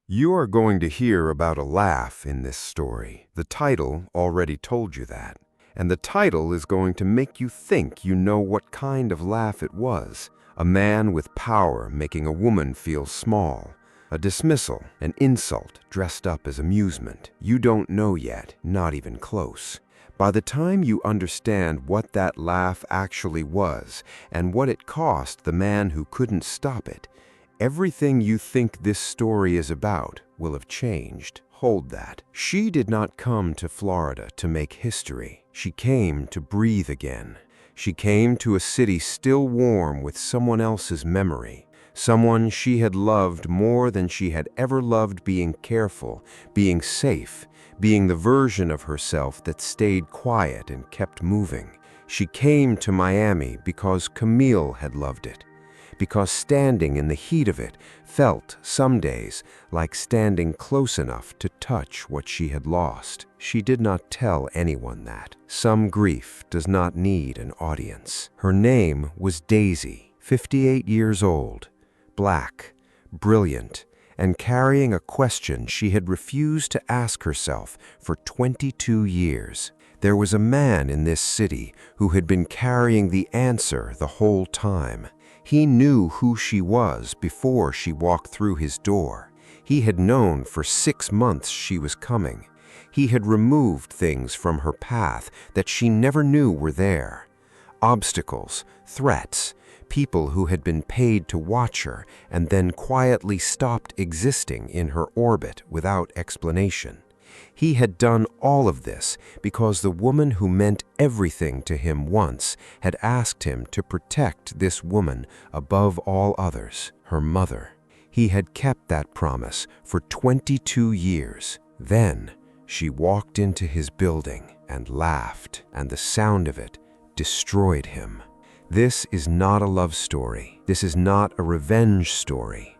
You are going to hear about a laugh in this story. The title already told you that. And the title is going to make you think you know what kind of laugh it was. A man with power making a woman feel small. A dismissal, an insult dressed up as amusement. You don't know yet, not even close. By the time you understand what that laugh actually was and what it cost the man who couldn't stop it, everything you think this story is about will have changed. Hold that. She did not come to Florida to make history. She came to breathe again. She came to a city still warm with someone else's memory, someone she had loved more than she had ever loved, being careful, being safe, being the version of herself that stayed quiet and kept moving. She came to Miami because Camille had loved it, because standing in the heat of it felt, some days, like standing close enough to touch what she had lost. She did not tell anyone that. Some grief does not need an audience. Her name was Daisy, 58 years old, black, brilliant, and carrying a question she had refused to ask herself for 22 years. There was a man in this city who had been carrying the answer the whole time. He knew who she was before she walked through his door. He had known for 6 months she was coming. He had removed things from her path that she never knew were there. Obstacles, threats, people who had been paid to watch her and then quietly stopped existing in her orbit without explanation. He had done all of this because the woman who meant everything to him once had asked him to protect this woman above all others, her mother. He had kept that promise for 22 years. Then she walked into his building and laughed, and the sound of it destroyed him. This is not a love story. This is not a revenge story.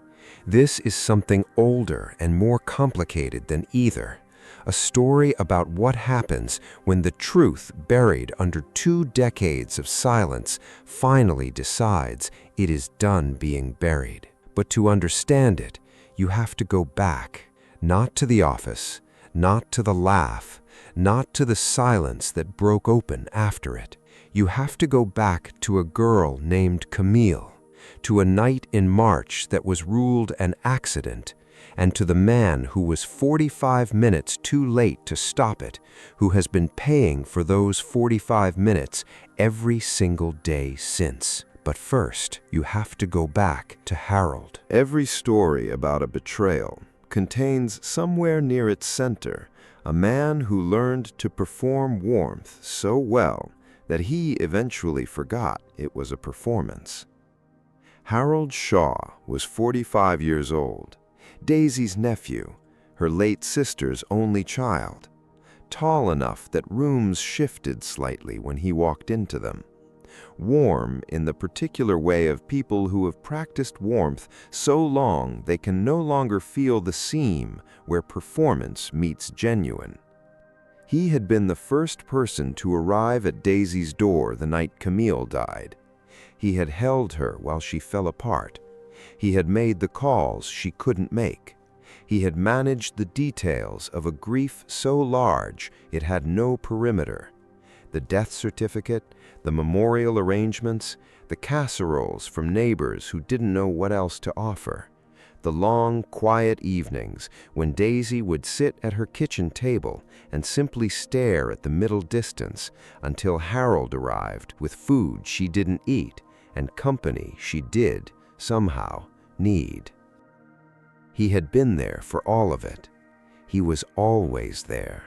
This is something older and more complicated than either. A story about what happens when the truth buried under 2 decades of silence finally decides it is done being buried. But to understand it, you have to go back, not to the office, not to the laugh, not to the silence that broke open after it. You have to go back to a girl named Camille, to a night in March that was ruled an accident, and to the man who was 45 minutes too late to stop it, who has been paying for those 45 minutes every single day since. But first, you have to go back to Harold. Every story about a betrayal contains somewhere near its center a man who learned to perform warmth so well that he eventually forgot it was a performance. Harold Shaw was 45 years old, Daisy's nephew, her late sister's only child, tall enough that rooms shifted slightly when he walked into them, warm in the particular way of people who have practiced warmth so long they can no longer feel the seam where performance meets genuine. He had been the first person to arrive at Daisy's door the night Camille died. He had held her while she fell apart. He had made the calls she couldn't make. He had managed the details of a grief so large it had no perimeter. The death certificate, the memorial arrangements, the casseroles from neighbors who didn't know what else to offer. The long, quiet evenings when Daisy would sit at her kitchen table and simply stare at the middle distance until Harold arrived with food she didn't eat and company she did, somehow, need. He had been there for all of it. He was always there.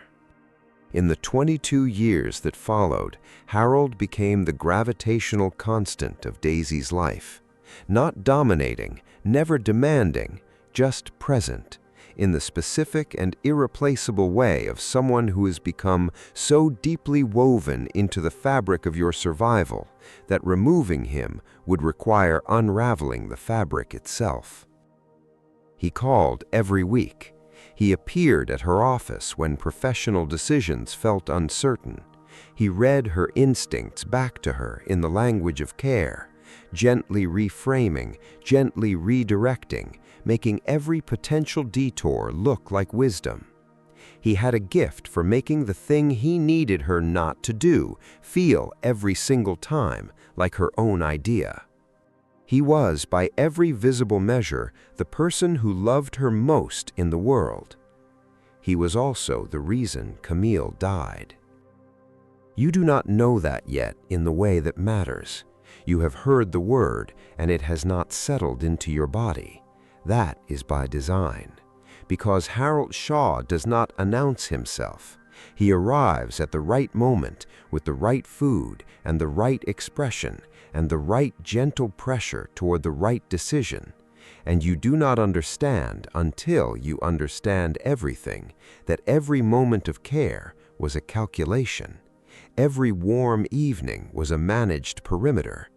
In the 22 years that followed, Harold became the gravitational constant of Daisy's life. Not dominating, never demanding, just present, in the specific and irreplaceable way of someone who has become so deeply woven into the fabric of your survival that removing him would require unraveling the fabric itself. He called every week. He appeared at her office when professional decisions felt uncertain. He read her instincts back to her in the language of care, gently reframing, gently redirecting, making every potential detour look like wisdom. He had a gift for making the thing he needed her not to do feel every single time like her own idea. He was, by every visible measure, the person who loved her most in the world. He was also the reason Camille died. You do not know that yet in the way that matters. You have heard the word, and it has not settled into your body. That is by design. Because Harold Shaw does not announce himself. He arrives at the right moment with the right food and the right expression and the right gentle pressure toward the right decision. And you do not understand until you understand everything, that every moment of care was a calculation. Every warm evening was a managed perimeter.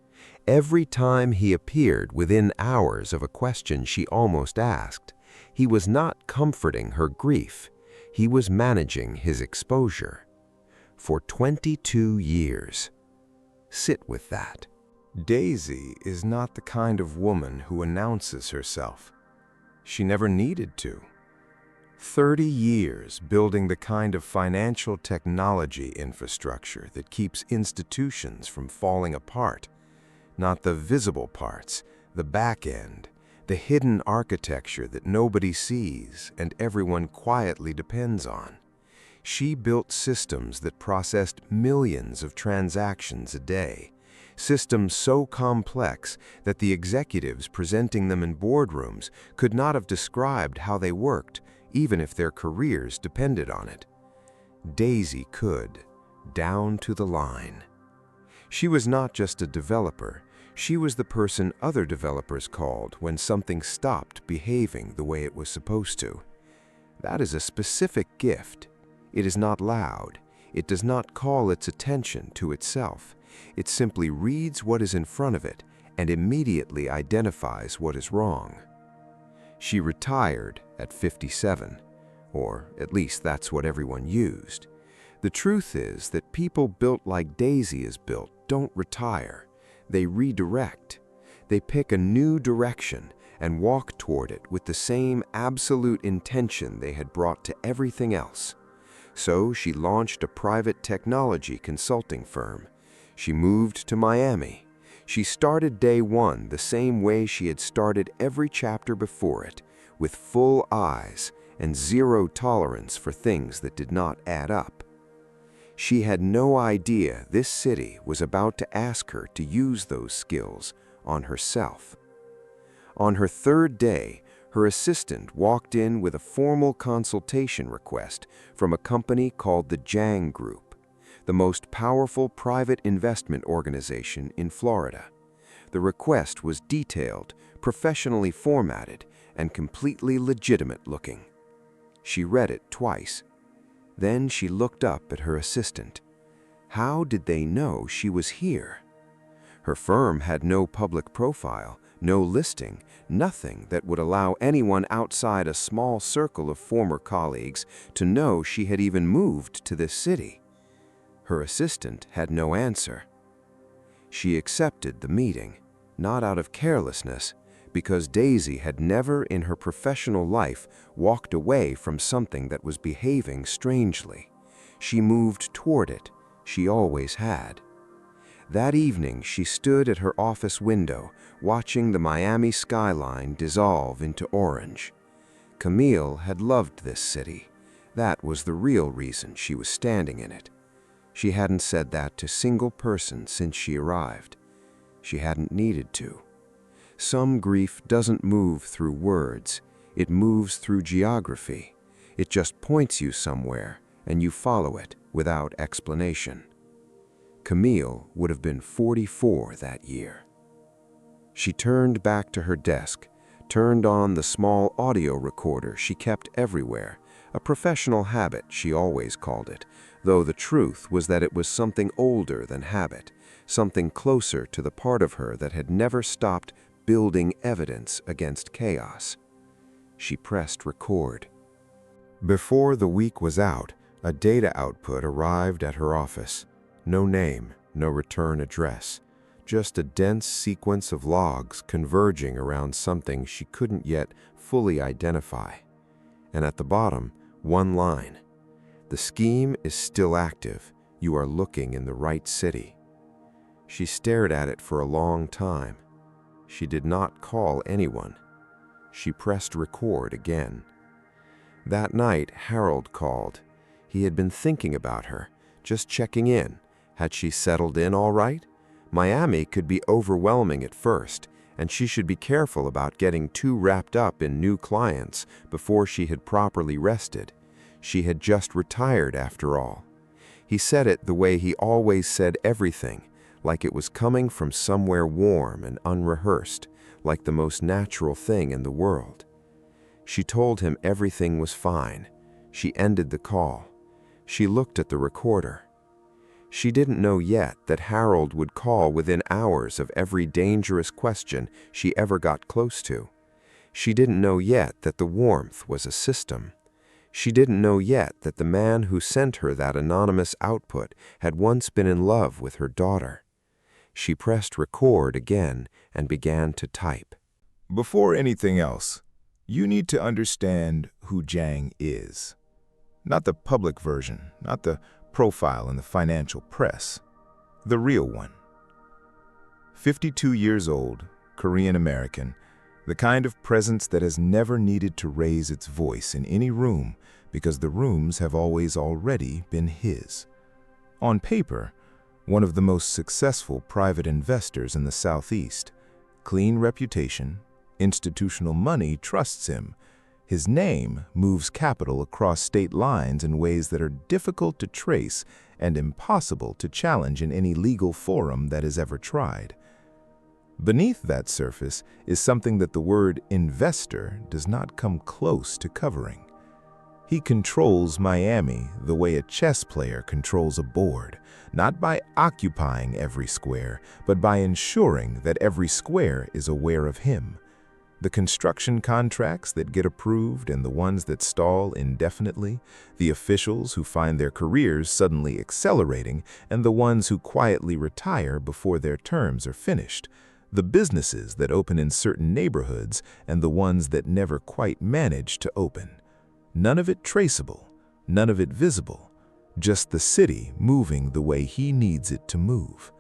Every time he appeared within hours of a question she almost asked, he was not comforting her grief. He was managing his exposure. For 22 years. Sit with that. Daisy is not the kind of woman who announces herself. She never needed to. 30 years building the kind of financial technology infrastructure that keeps institutions from falling apart. Not the visible parts, the back end, the hidden architecture that nobody sees and everyone quietly depends on. She built systems that processed millions of transactions a day, systems so complex that the executives presenting them in boardrooms could not have described how they worked, even if their careers depended on it. Daisy could, down to the line. She was not just a developer. She was the person other developers called when something stopped behaving the way it was supposed to. That is a specific gift. It is not loud. It does not call its attention to itself. It simply reads what is in front of it and immediately identifies what is wrong. She retired at 57, or at least that's what everyone used. The truth is that people built like Daisy is built don't retire. They redirect. They pick a new direction and walk toward it with the same absolute intention they had brought to everything else. So she launched a private technology consulting firm. She moved to Miami. She started day one the same way she had started every chapter before it, with full eyes and zero tolerance for things that did not add up. She had no idea this city was about to ask her to use those skills on herself. On her third day, her assistant walked in with a formal consultation request from a company called the Jang Group, the most powerful private investment organization in Florida. The request was detailed, professionally formatted, and completely legitimate looking. She read it twice. Then she looked up at her assistant. How did they know she was here? Her firm had no public profile, no listing, nothing that would allow anyone outside a small circle of former colleagues to know she had even moved to this city. Her assistant had no answer. She accepted the meeting, not out of carelessness, because Daisy had never in her professional life walked away from something that was behaving strangely. She moved toward it. She always had. That evening, she stood at her office window, watching the Miami skyline dissolve into orange. Camille had loved this city. That was the real reason she was standing in it. She hadn't said that to a single person since she arrived. She hadn't needed to. Some grief doesn't move through words. It moves through geography. It just points you somewhere, and you follow it without explanation. Camille would have been 44 that year. She turned back to her desk, turned on the small audio recorder she kept everywhere, a professional habit she always called it, though the truth was that it was something older than habit, something closer to the part of her that had never stopped building evidence against chaos. She pressed record. Before the week was out, a data output arrived at her office. No name, no return address. just a dense sequence of logs converging around something she couldn't yet fully identify. And at the bottom, one line: "The scheme is still active. You are looking in the right city." She stared at it for a long time. She did not call anyone. She pressed record again. That night, Harold called. He had been thinking about her, just checking in. Had she settled in all right? Miami could be overwhelming at first, and she should be careful about getting too wrapped up in new clients before she had properly rested. She had just retired after all. He said it the way he always said everything, like it was coming from somewhere warm and unrehearsed, like the most natural thing in the world. She told him everything was fine. She ended the call. She looked at the recorder. She didn't know yet that Harold would call within hours of every dangerous question she ever got close to. She didn't know yet that the warmth was a system. She didn't know yet that the man who sent her that anonymous output had once been in love with her daughter. She pressed record again and began to type. Before anything else, you need to understand who Jiang is. Not the public version, not the profile in the financial press. The real one. 52 years old, Korean American, the kind of presence that has never needed to raise its voice in any room because the rooms have always already been his. On paper, one of the most successful private investors in the Southeast. Clean reputation, institutional money trusts him. His name moves capital across state lines in ways that are difficult to trace and impossible to challenge in any legal forum that is ever tried. Beneath that surface is something that the word investor does not come close to covering. He controls Miami the way a chess player controls a board, not by occupying every square, but by ensuring that every square is aware of him. The construction contracts that get approved and the ones that stall indefinitely, the officials who find their careers suddenly accelerating and the ones who quietly retire before their terms are finished, the businesses that open in certain neighborhoods and the ones that never quite manage to open. None of it traceable, none of it visible, just the city moving the way he needs it to move.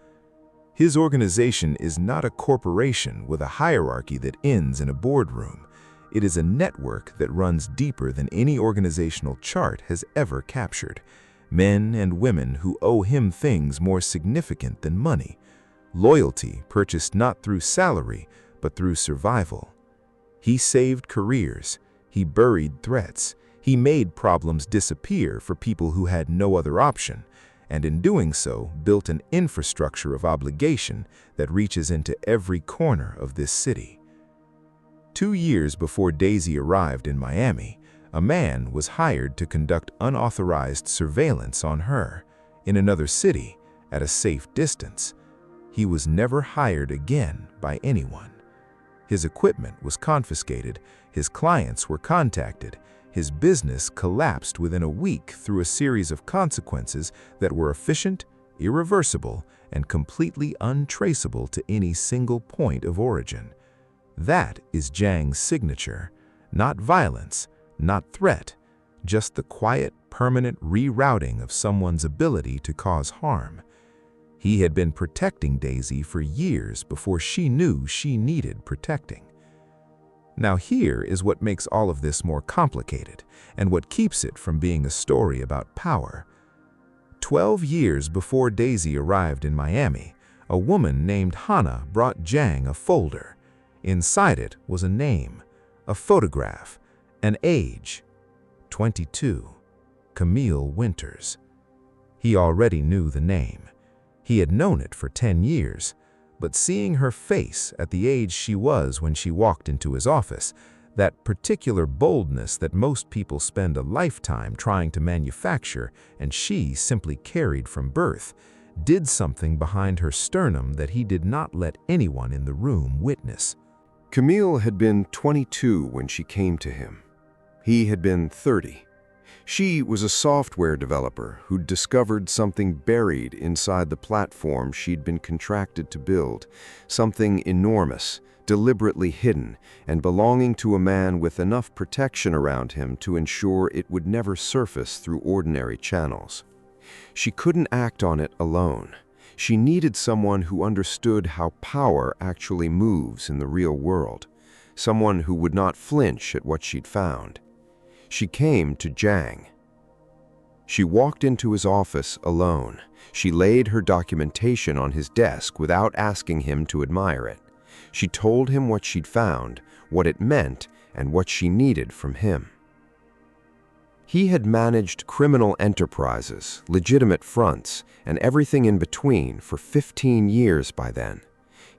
His organization is not a corporation with a hierarchy that ends in a boardroom. It is a network that runs deeper than any organizational chart has ever captured. Men and women who owe him things more significant than money. Loyalty purchased not through salary, but through survival. He saved careers. He buried threats. He made problems disappear for people who had no other option, and in doing so, built an infrastructure of obligation that reaches into every corner of this city. 2 years before Daisy arrived in Miami, a man was hired to conduct unauthorized surveillance on her in another city at a safe distance. He was never hired again by anyone. His equipment was confiscated, his clients were contacted, his business collapsed within a week through a series of consequences that were efficient, irreversible, and completely untraceable to any single point of origin. That is Jiang's signature, not violence, not threat, just the quiet, permanent rerouting of someone's ability to cause harm. He had been protecting Daisy for years before she knew she needed protecting. Now here is what makes all of this more complicated and what keeps it from being a story about power. 12 years before Daisy arrived in Miami, a woman named Hannah brought Jiang a folder. Inside it was a name, a photograph, an age: 22, Camille Winters. He already knew the name. He had known it for 10 years, but seeing her face at the age she was when she walked into his office, that particular boldness that most people spend a lifetime trying to manufacture and she simply carried from birth, did something behind her sternum that he did not let anyone in the room witness. Camille had been 22 when she came to him. He had been 30. She was a software developer who'd discovered something buried inside the platform she'd been contracted to build, something enormous, deliberately hidden, and belonging to a man with enough protection around him to ensure it would never surface through ordinary channels. She couldn't act on it alone. She needed someone who understood how power actually moves in the real world, someone who would not flinch at what she'd found. She came to Jiang. She walked into his office alone. She laid her documentation on his desk without asking him to admire it. She told him what she'd found, what it meant, and what she needed from him. He had managed criminal enterprises, legitimate fronts, and everything in between for 15 years by then.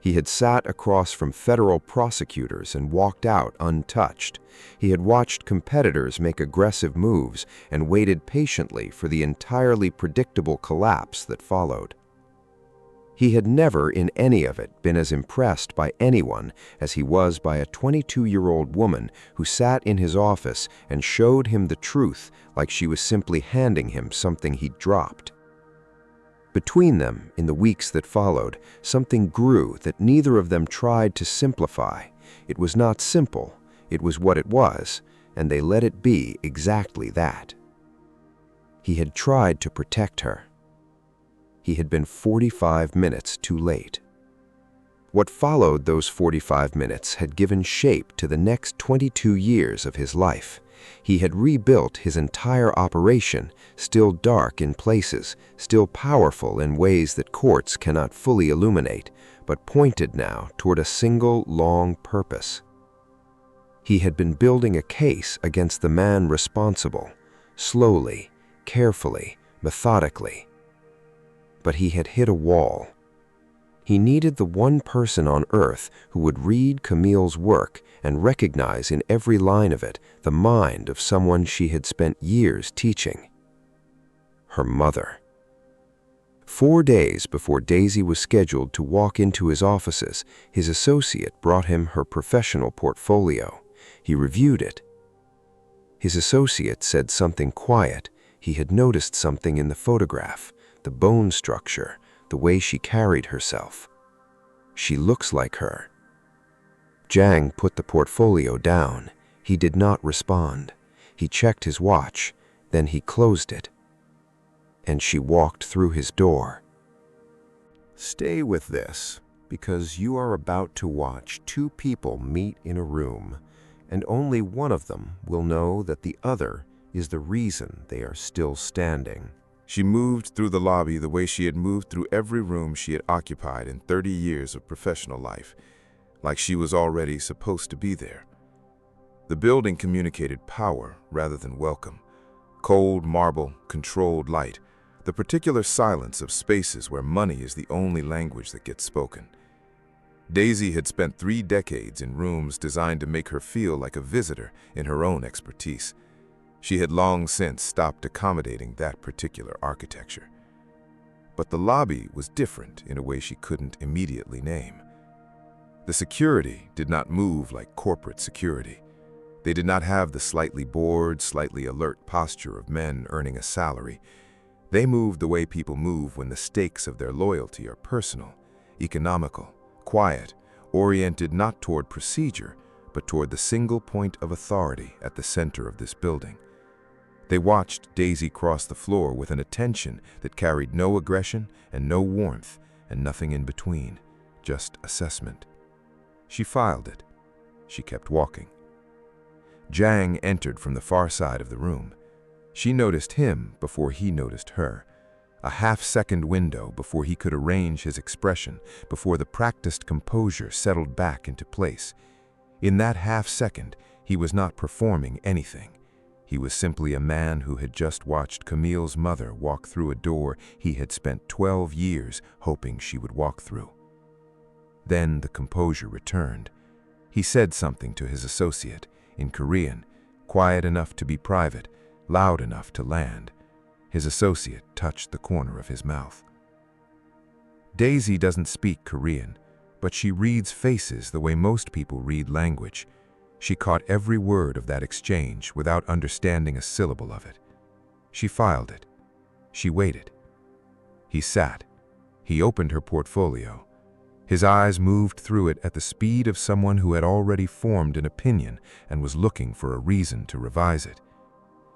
He had sat across from federal prosecutors and walked out untouched. He had watched competitors make aggressive moves and waited patiently for the entirely predictable collapse that followed. He had never in any of it been as impressed by anyone as he was by a 22-year-old woman who sat in his office and showed him the truth like she was simply handing him something he'd dropped. Between them, in the weeks that followed, something grew that neither of them tried to simplify. It was not simple, it was what it was, and they let it be exactly that. He had tried to protect her. He had been 45 minutes too late. What followed those 45 minutes had given shape to the next 22 years of his life. He had rebuilt his entire operation, still dark in places, still powerful in ways that courts cannot fully illuminate, but pointed now toward a single long purpose. He had been building a case against the man responsible, slowly, carefully, methodically. But he had hit a wall. He needed the one person on Earth who would read Camille's work and recognize in every line of it the mind of someone she had spent years teaching. Her mother. 4 days before Daisy was scheduled to walk into his offices, his associate brought him her professional portfolio. He reviewed it. His associate said something quiet. He had noticed something in the photograph, the bone structure, the way she carried herself. She looks like her. Jiang put the portfolio down. He did not respond. He checked his watch, then he closed it. And she walked through his door. Stay with this, because you are about to watch two people meet in a room, and only one of them will know that the other is the reason they are still standing. She moved through the lobby the way she had moved through every room she had occupied in 30 years of professional life, like she was already supposed to be there. The building communicated power rather than welcome. Cold marble, controlled light, the particular silence of spaces where money is the only language that gets spoken. Daisy had spent 3 decades in rooms designed to make her feel like a visitor in her own expertise. She had long since stopped accommodating that particular architecture. But the lobby was different in a way she couldn't immediately name. The security did not move like corporate security. They did not have the slightly bored, slightly alert posture of men earning a salary. They moved the way people move when the stakes of their loyalty are personal, economical, quiet, oriented not toward procedure, but toward the single point of authority at the center of this building. They watched Daisy cross the floor with an attention that carried no aggression and no warmth and nothing in between, just assessment. She filed it. She kept walking. Jiang entered from the far side of the room. She noticed him before he noticed her. A half-second window before he could arrange his expression, before the practiced composure settled back into place. In that half-second, he was not performing anything. He was simply a man who had just watched Camille's mother walk through a door he had spent 12 years hoping she would walk through. Then the composure returned. He said something to his associate, in Korean, quiet enough to be private, loud enough to land. His associate touched the corner of his mouth. Daisy doesn't speak Korean, but she reads faces the way most people read language. She caught every word of that exchange without understanding a syllable of it. She filed it. She waited. He sat. He opened her portfolio. His eyes moved through it at the speed of someone who had already formed an opinion and was looking for a reason to revise it.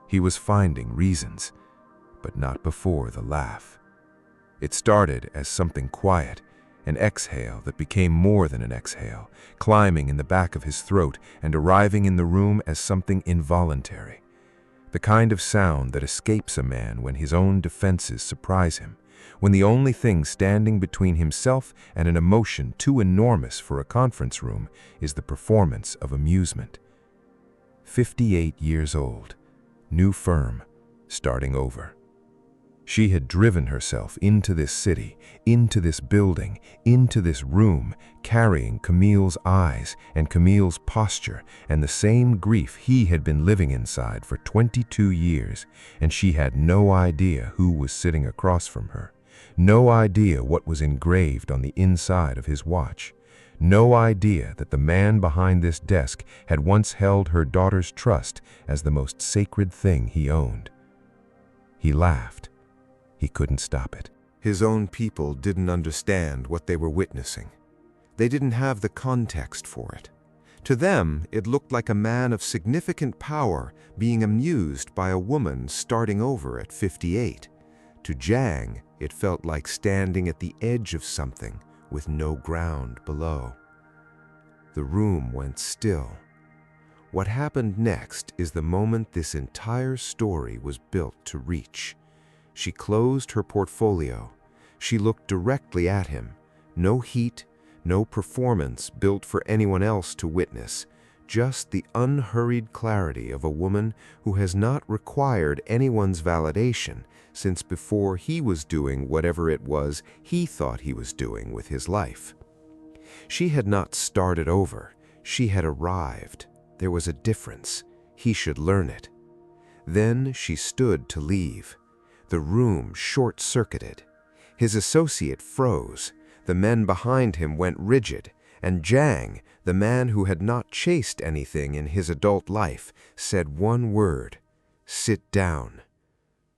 He was finding reasons, but not before the laugh. It started as something quiet, an exhale that became more than an exhale, climbing in the back of his throat and arriving in the room as something involuntary. The kind of sound that escapes a man when his own defenses surprise him, when the only thing standing between himself and an emotion too enormous for a conference room is the performance of amusement. 58 years old, new firm, starting over. She had driven herself into this city, into this building, into this room, carrying Camille's eyes and Camille's posture and the same grief he had been living inside for 22 years, and she had no idea who was sitting across from her, no idea what was engraved on the inside of his watch, no idea that the man behind this desk had once held her daughter's trust as the most sacred thing he owned. He laughed. He couldn't stop it. His own people didn't understand what they were witnessing. They didn't have the context for it. To them, it looked like a man of significant power being amused by a woman starting over at 58. To Jiang, it felt like standing at the edge of something with no ground below. The room went still. What happened next is the moment this entire story was built to reach. She closed her portfolio. She looked directly at him. No heat, no performance built for anyone else to witness. Just the unhurried clarity of a woman who has not required anyone's validation since before he was doing whatever it was he thought he was doing with his life. She had not started over. She had arrived. There was a difference. He should learn it. Then she stood to leave. The room short-circuited. His associate froze. The men behind him went rigid, and Jiang, the man who had not chased anything in his adult life, said one word: "Sit down."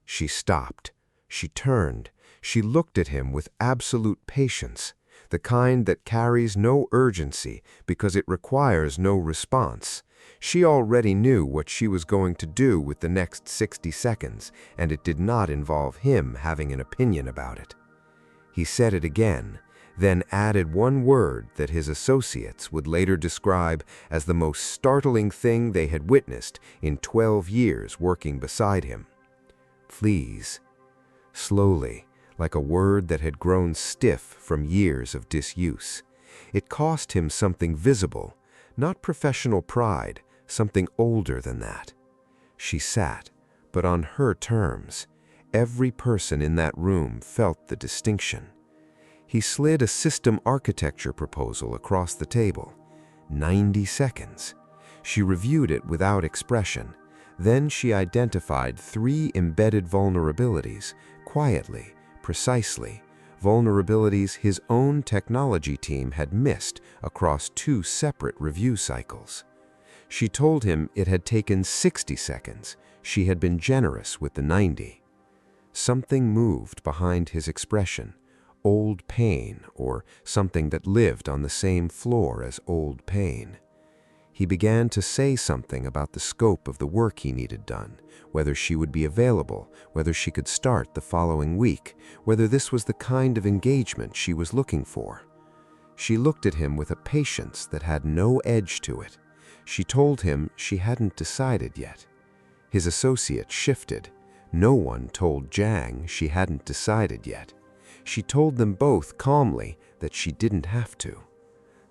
She stopped. She turned. She looked at him with absolute patience, the kind that carries no urgency because it requires no response. She already knew what she was going to do with the next 60 seconds, and it did not involve him having an opinion about it. He said it again, then added one word that his associates would later describe as the most startling thing they had witnessed in 12 years working beside him. "Please." Slowly, like a word that had grown stiff from years of disuse. It cost him something visible, not professional pride, something older than that. She sat, but on her terms. Every person in that room felt the distinction. He slid a system architecture proposal across the table. 90 seconds. She reviewed it without expression. Then she identified 3 embedded vulnerabilities, quietly, precisely, vulnerabilities his own technology team had missed across 2 separate review cycles. She told him it had taken 60 seconds. She had been generous with the 90. Something moved behind his expression, old pain, or something that lived on the same floor as old pain. He began to say something about the scope of the work he needed done, whether she would be available, whether she could start the following week, whether this was the kind of engagement she was looking for. She looked at him with a patience that had no edge to it. She told him she hadn't decided yet. His associate shifted. No one told Jiang she hadn't decided yet. She told them both calmly that she didn't have to.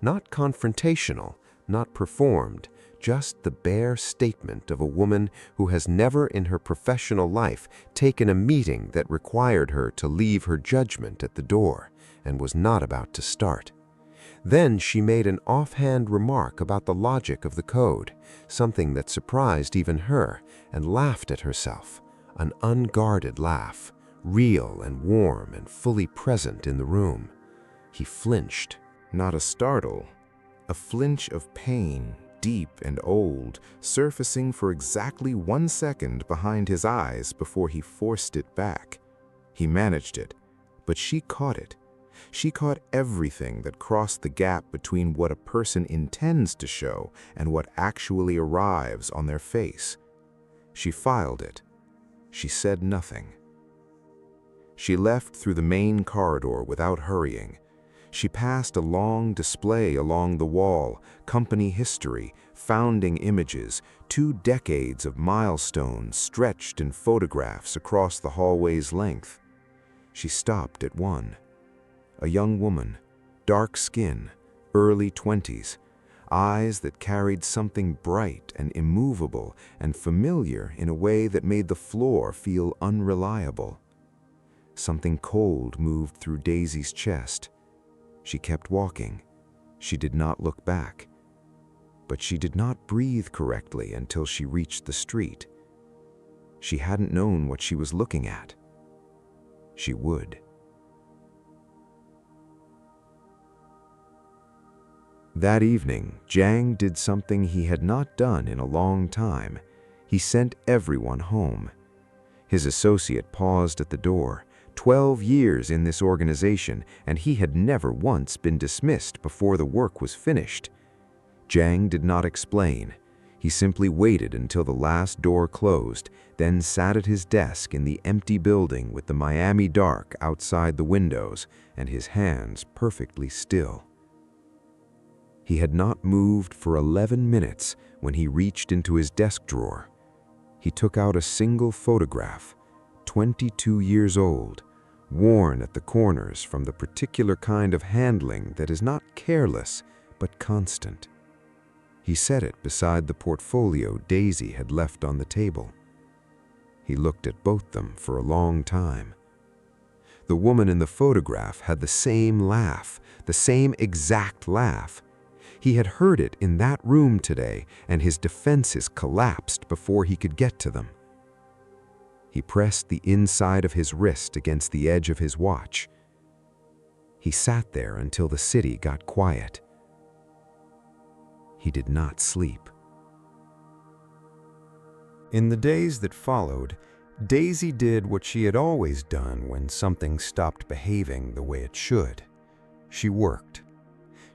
Not confrontational, not performed, just the bare statement of a woman who has never in her professional life taken a meeting that required her to leave her judgment at the door and was not about to start. Then she made an offhand remark about the logic of the code, something that surprised even her, and laughed at herself, an unguarded laugh, real and warm and fully present in the room. He flinched. Not a startle, a flinch of pain, deep and old, surfacing for exactly 1 second behind his eyes before he forced it back. He managed it, but she caught it. She caught everything that crossed the gap between what a person intends to show and what actually arrives on their face. She filed it. She said nothing. She left through the main corridor without hurrying. She passed a long display along the wall, company history, founding images, 2 decades of milestones stretched in photographs across the hallway's length. She stopped at one. A young woman, dark skin, early 20s, eyes that carried something bright and immovable and familiar in a way that made the floor feel unreliable. Something cold moved through Daisy's chest. She kept walking. She did not look back. But she did not breathe correctly until she reached the street. She hadn't known what she was looking at. She would. That evening, Jiang did something he had not done in a long time. He sent everyone home. His associate paused at the door. 12 years in this organization, and he had never once been dismissed before the work was finished. Jiang did not explain. He simply waited until the last door closed, then sat at his desk in the empty building with the Miami dark outside the windows and his hands perfectly still. He had not moved for 11 minutes when he reached into his desk drawer. He took out a single photograph, 22 years old, worn at the corners from the particular kind of handling that is not careless but constant. He set it beside the portfolio Daisy had left on the table. He looked at both them for a long time. The woman in the photograph had the same laugh, the same exact laugh. He had heard it in that room today, and his defenses collapsed before he could get to them. He pressed the inside of his wrist against the edge of his watch. He sat there until the city got quiet. He did not sleep. In the days that followed, Daisy did what she had always done when something stopped behaving the way it should. She worked.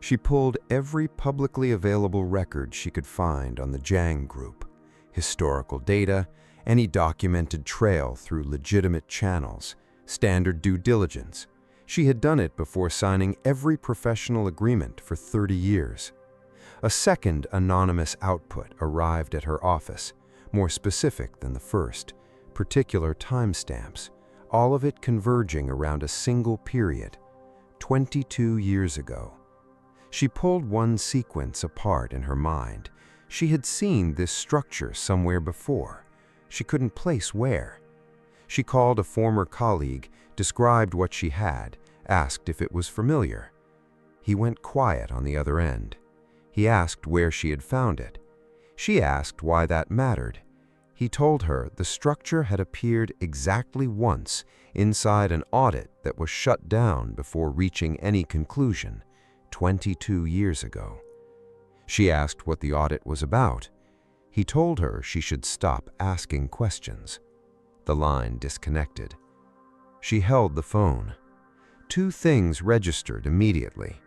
She pulled every publicly available record she could find on the Jiang group, historical data, any documented trail through legitimate channels, standard due diligence. She had done it before signing every professional agreement for 30 years. A second anonymous output arrived at her office, more specific than the first, particular timestamps, all of it converging around a single period, 22 years ago. She pulled one sequence apart in her mind. She had seen this structure somewhere before. She couldn't place where. She called a former colleague, described what she had, asked if it was familiar. He went quiet on the other end. He asked where she had found it. She asked why that mattered. He told her the structure had appeared exactly once inside an audit that was shut down before reaching any conclusion, 22 years ago. She asked what the audit was about. He told her she should stop asking questions. The line disconnected. She held the phone. 2 things registered immediately.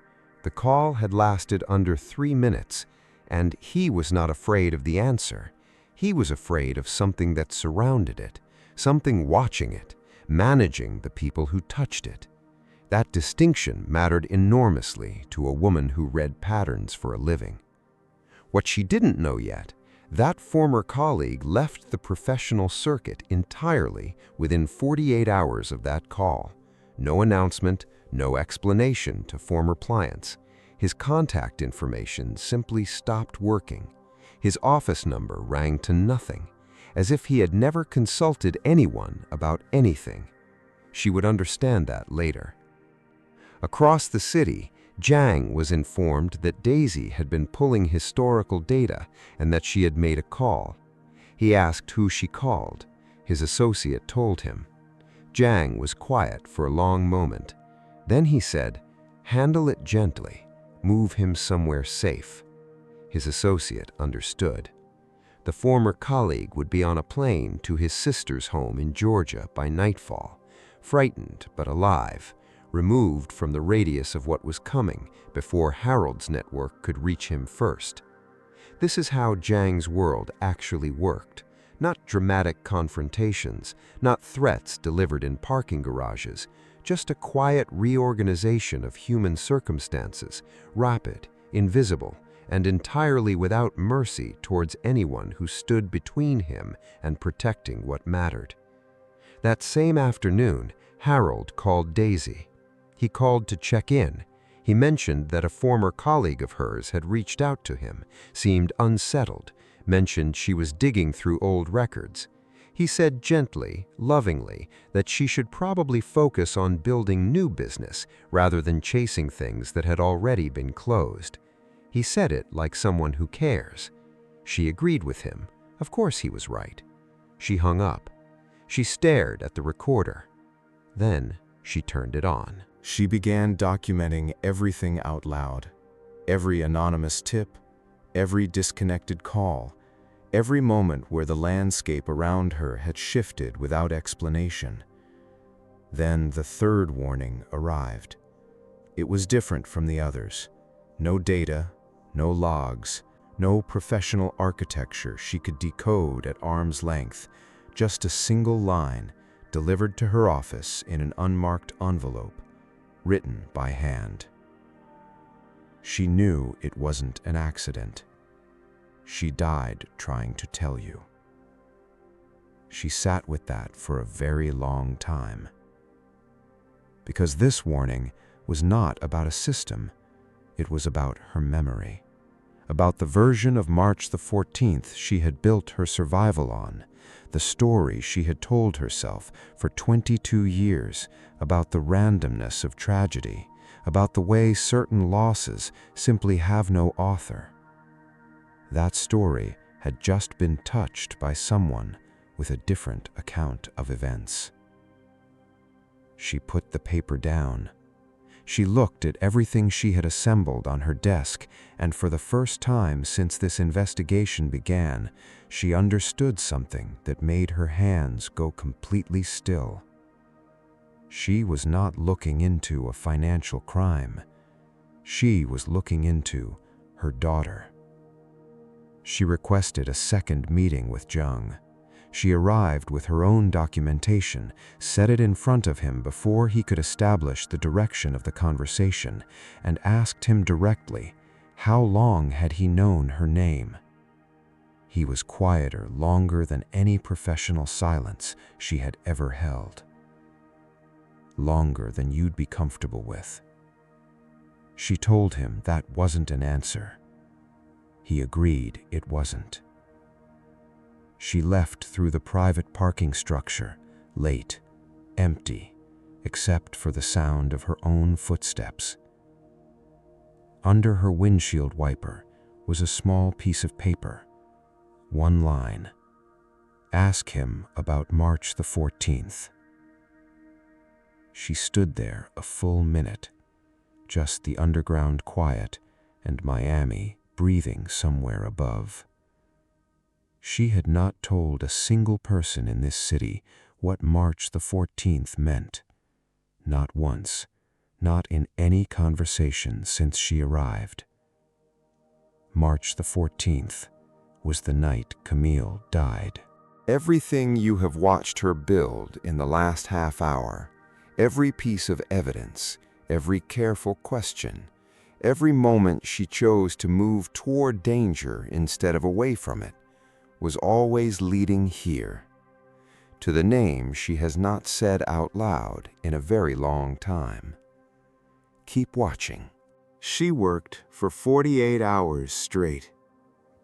The call had lasted under 3 minutes, and he was not afraid of the answer. He was afraid of something that surrounded it, something watching it, managing the people who touched it. That distinction mattered enormously to a woman who read patterns for a living. What she didn't know yet, that former colleague left the professional circuit entirely within 48 hours of that call. No announcement, no explanation to former clients. His contact information simply stopped working. His office number rang to nothing, as if he had never consulted anyone about anything. She would understand that later. Across the city, Jiang was informed that Daisy had been pulling historical data and that she had made a call. He asked who she called. His associate told him. Jiang was quiet for a long moment. Then he said, "Handle it gently. Move him somewhere safe." His associate understood. The former colleague would be on a plane to his sister's home in Georgia by nightfall, frightened but alive, removed from the radius of what was coming before Harold's network could reach him first. This is how Jiang's world actually worked. Not dramatic confrontations, not threats delivered in parking garages, just a quiet reorganization of human circumstances, rapid, invisible, and entirely without mercy towards anyone who stood between him and protecting what mattered. That same afternoon, Harold called Daisy. He called to check in. He mentioned that a former colleague of hers had reached out to him, seemed unsettled, mentioned she was digging through old records. He said gently, lovingly, that she should probably focus on building new business rather than chasing things that had already been closed. He said it like someone who cares. She agreed with him. Of course he was right. She hung up. She stared at the recorder. Then she turned it on. She began documenting everything out loud. Every anonymous tip, every disconnected call, every moment where the landscape around her had shifted without explanation. Then the third warning arrived. It was different from the others. No data, no logs, no professional architecture she could decode at arm's length, just a single line delivered to her office in an unmarked envelope, written by hand. She knew it wasn't an accident. She died trying to tell you. She sat with that for a very long time. Because this warning was not about a system, it was about her memory, about the version of March the 14th she had built her survival on, the story she had told herself for 22 years about the randomness of tragedy, about the way certain losses simply have no author. That story had just been touched by someone with a different account of events. She put the paper down. She looked at everything she had assembled on her desk, and for the first time since this investigation began, she understood something that made her hands go completely still. She was not looking into a financial crime. She was looking into her daughter. She requested a second meeting with Jiang. She arrived with her own documentation, set it in front of him before he could establish the direction of the conversation, and asked him directly, how long had he known her name? He was quieter longer than any professional silence she had ever held. Longer than you'd be comfortable with. She told him that wasn't an answer. He agreed it wasn't. She left through the private parking structure, late, empty, except for the sound of her own footsteps. Under her windshield wiper was a small piece of paper. One line. Ask him about March the 14th. She stood there a full minute, just the underground quiet and Miami breathing somewhere above. She had not told a single person in this city what March the 14th meant. Not once, not in any conversation since she arrived. March the 14th was the night Camille died. Everything you have watched her build in the last half hour, every piece of evidence, every careful question, every moment she chose to move toward danger instead of away from it, was always leading here, to the name she has not said out loud in a very long time. Keep watching. She worked for 48 hours straight.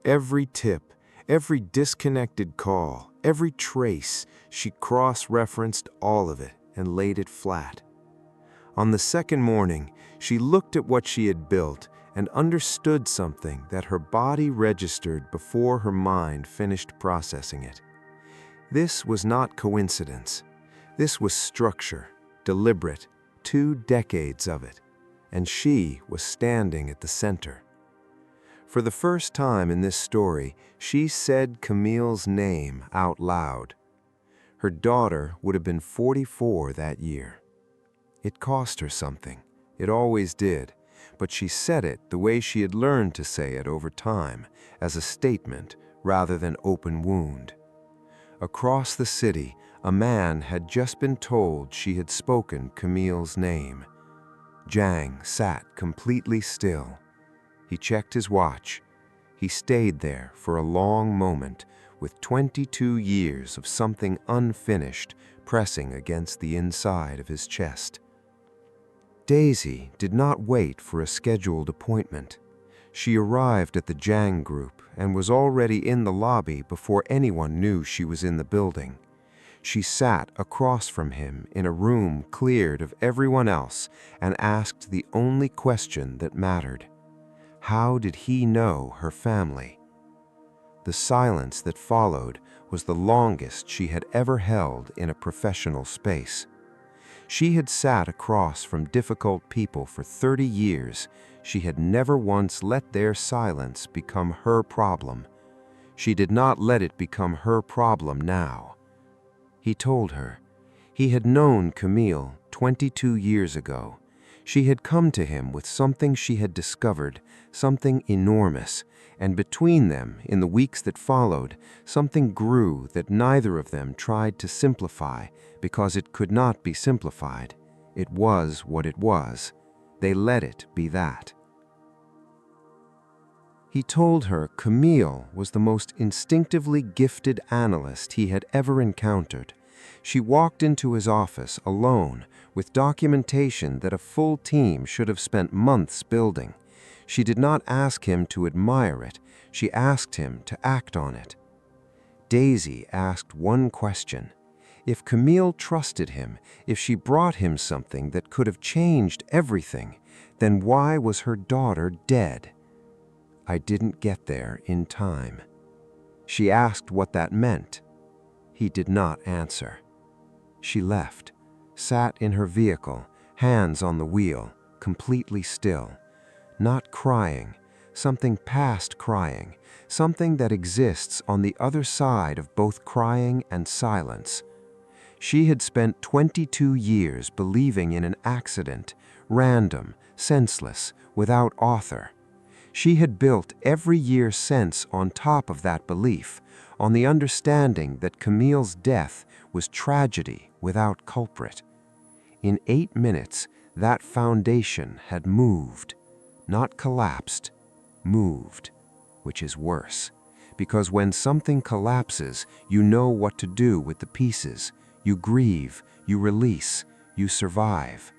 Every tip, every disconnected call, every trace, she cross-referenced all of it and laid it flat. On the second morning, she looked at what she had built and understood something that her body registered before her mind finished processing it. This was not coincidence. This was structure, deliberate, 2 decades of it, and she was standing at the center. For the first time in this story, she said Camille's name out loud. Her daughter would have been 44 that year. It cost her something. It always did. But she said it the way she had learned to say it over time, as a statement rather than open wound. Across the city, a man had just been told she had spoken Camille's name. Zhang sat completely still. He checked his watch. He stayed there for a long moment, with 22 years of something unfinished pressing against the inside of his chest. Daisy did not wait for a scheduled appointment. She arrived at the Zhang group and was already in the lobby before anyone knew she was in the building. She sat across from him in a room cleared of everyone else and asked the only question that mattered. How did he know her family? The silence that followed was the longest she had ever held in a professional space. She had sat across from difficult people for 30 years. She had never once let their silence become her problem. She did not let it become her problem now. He told her. He had known Camille 22 years ago. She had come to him with something she had discovered, something enormous, and between them, in the weeks that followed, something grew that neither of them tried to simplify because it could not be simplified. It was what it was. They let it be that. He told her Camille was the most instinctively gifted analyst he had ever encountered. She walked into his office alone with documentation that a full team should have spent months building. She did not ask him to admire it. She asked him to act on it. Daisy asked one question. If Camille trusted him, if she brought him something that could have changed everything, then why was her daughter dead? I didn't get there in time. She asked what that meant. He did not answer. She left, sat in her vehicle, hands on the wheel, completely still. Not crying, something past crying, something that exists on the other side of both crying and silence. She had spent 22 years believing in an accident, random, senseless, without author. She had built every year since on top of that belief, on the understanding that Camille's death was tragedy without culprit. In 8 minutes, that foundation had moved, not collapsed, moved, which is worse. Because when something collapses, you know what to do with the pieces. You grieve, you release, you survive.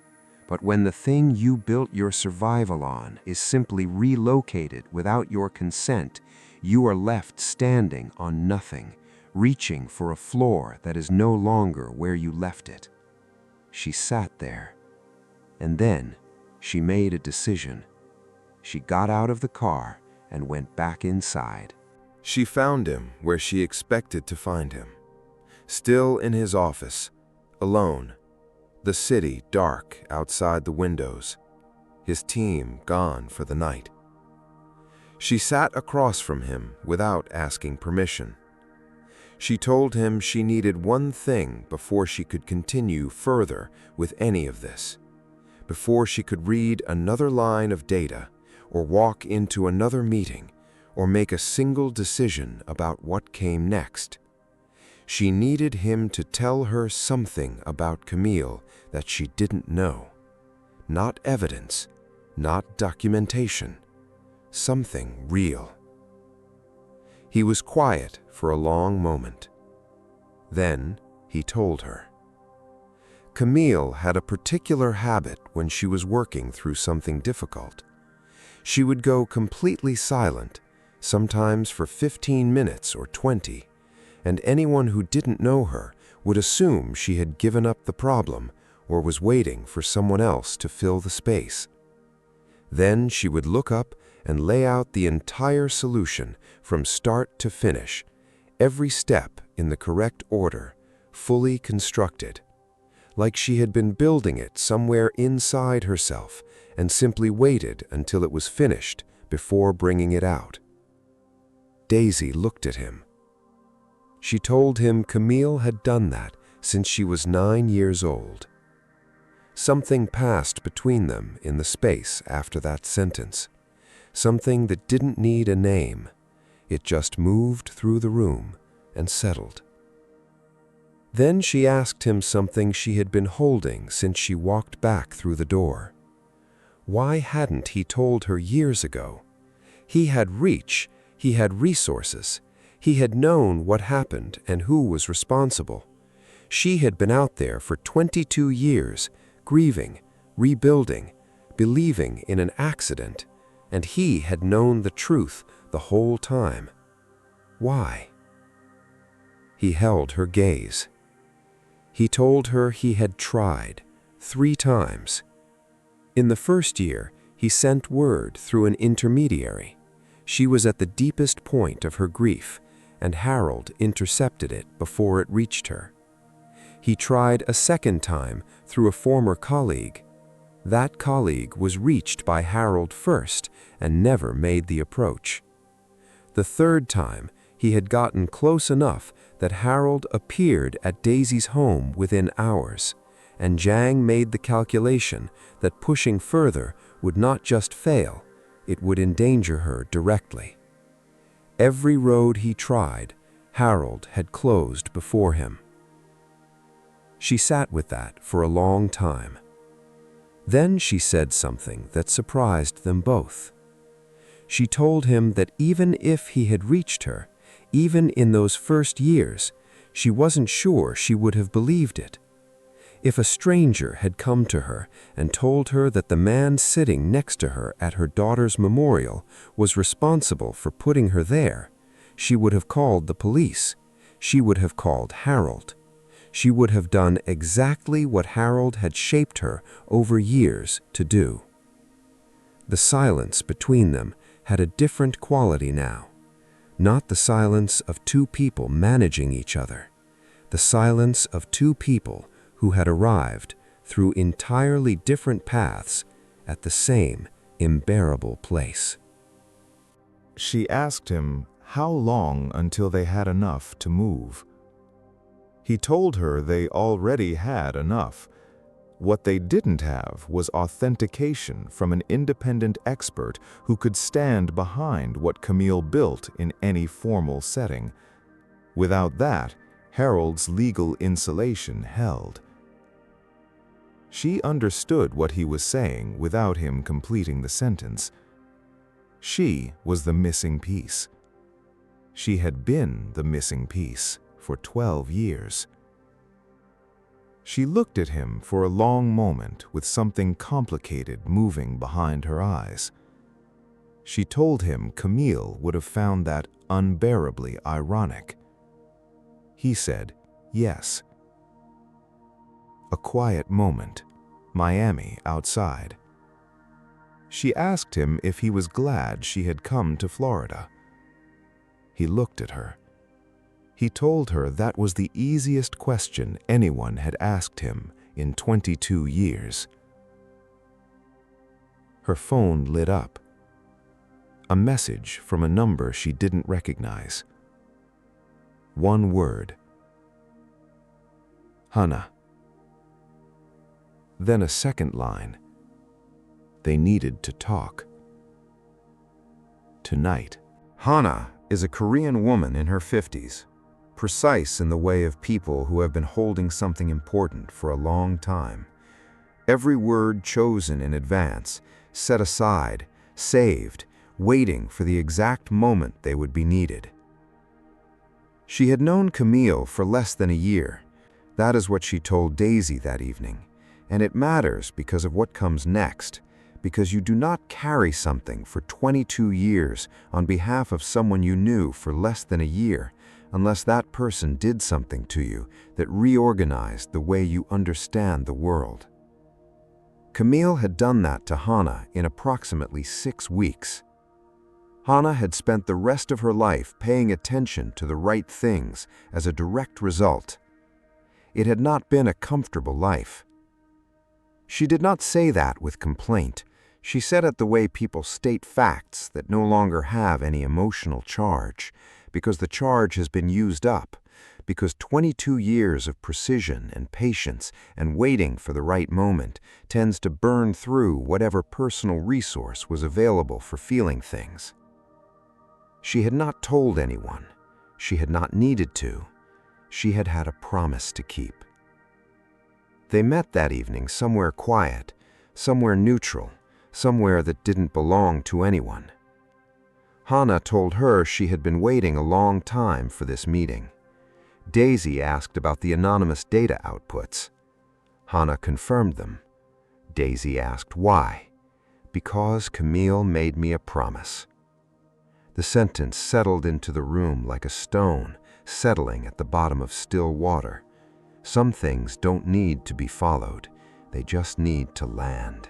But when the thing you built your survival on is simply relocated without your consent, you are left standing on nothing, reaching for a floor that is no longer where you left it. She sat there, and then she made a decision. She got out of the car and went back inside. She found him where she expected to find him, still in his office, alone. The city dark outside the windows, his team gone for the night. She sat across from him without asking permission. She told him she needed one thing before she could continue further with any of this, before she could read another line of data, or walk into another meeting, or make a single decision about what came next. She needed him to tell her something about Camille that she didn't know. Not evidence, not documentation, something real. He was quiet for a long moment. Then he told her. Camille had a particular habit when she was working through something difficult. She would go completely silent, sometimes for 15 minutes or 20, and anyone who didn't know her would assume she had given up the problem or was waiting for someone else to fill the space. Then she would look up and lay out the entire solution from start to finish, every step in the correct order, fully constructed, like she had been building it somewhere inside herself and simply waited until it was finished before bringing it out. Daisy looked at him. She told him Camille had done that since she was 9 years old. Something passed between them in the space after that sentence, something that didn't need a name. It just moved through the room and settled. Then she asked him something she had been holding since she walked back through the door. Why hadn't he told her years ago? He had reach, he had resources, he had known what happened and who was responsible. She had been out there for 22 years, grieving, rebuilding, believing in an accident, and he had known the truth the whole time. Why? He held her gaze. He told her he had tried 3 times. In the first year, he sent word through an intermediary. She was at the deepest point of her grief, and Harold intercepted it before it reached her. He tried a second time through a former colleague. That colleague was reached by Harold first and never made the approach. The third time, he had gotten close enough that Harold appeared at Daisy's home within hours, and Zhang made the calculation that pushing further would not just fail, it would endanger her directly. Every road he tried, Harold had closed before him. She sat with that for a long time. Then she said something that surprised them both. She told him that even if he had reached her, even in those first years, she wasn't sure she would have believed it. If a stranger had come to her and told her that the man sitting next to her at her daughter's memorial was responsible for putting her there, she would have called the police. She would have called Harold. She would have done exactly what Harold had shaped her over years to do. The silence between them had a different quality now. Not the silence of 2 people managing each other. The silence of 2 people who had arrived through entirely different paths at the same unbearable place. She asked him how long until they had enough to move. He told her they already had enough. What they didn't have was authentication from an independent expert who could stand behind what Camille built in any formal setting. Without that, Harold's legal insulation held. She understood what he was saying without him completing the sentence. She was the missing piece. She had been the missing piece for 12 years. She looked at him for a long moment with something complicated moving behind her eyes. She told him Camille would have found that unbearably ironic. He said, yes. A quiet moment, Miami outside. She asked him if he was glad she had come to Florida. He looked at her. He told her that was the easiest question anyone had asked him in 22 years. Her phone lit up. A message from a number she didn't recognize. One word. Hannah. Then a second line. They needed to talk. Tonight. Hannah is a Korean woman in her 50s, precise in the way of people who have been holding something important for a long time. Every word chosen in advance, set aside, saved, waiting for the exact moment they would be needed. She had known Camille for less than a year. That is what she told Daisy that evening. And it matters because of what comes next, because you do not carry something for 22 years on behalf of someone you knew for less than a year, unless that person did something to you that reorganized the way you understand the world. Camille had done that to Hannah in approximately 6 weeks. Hannah had spent the rest of her life paying attention to the right things as a direct result. It had not been a comfortable life. She did not say that with complaint. She said it the way people state facts that no longer have any emotional charge, because the charge has been used up, because 22 years of precision and patience and waiting for the right moment tends to burn through whatever personal resource was available for feeling things. She had not told anyone. She had not needed to. She had had a promise to keep. They met that evening somewhere quiet, somewhere neutral, somewhere that didn't belong to anyone. Hannah told her she had been waiting a long time for this meeting. Daisy asked about the anonymous data outputs. Hannah confirmed them. Daisy asked why. Because Camille made me a promise. The sentence settled into the room like a stone settling at the bottom of still water. Some things don't need to be followed. They just need to land.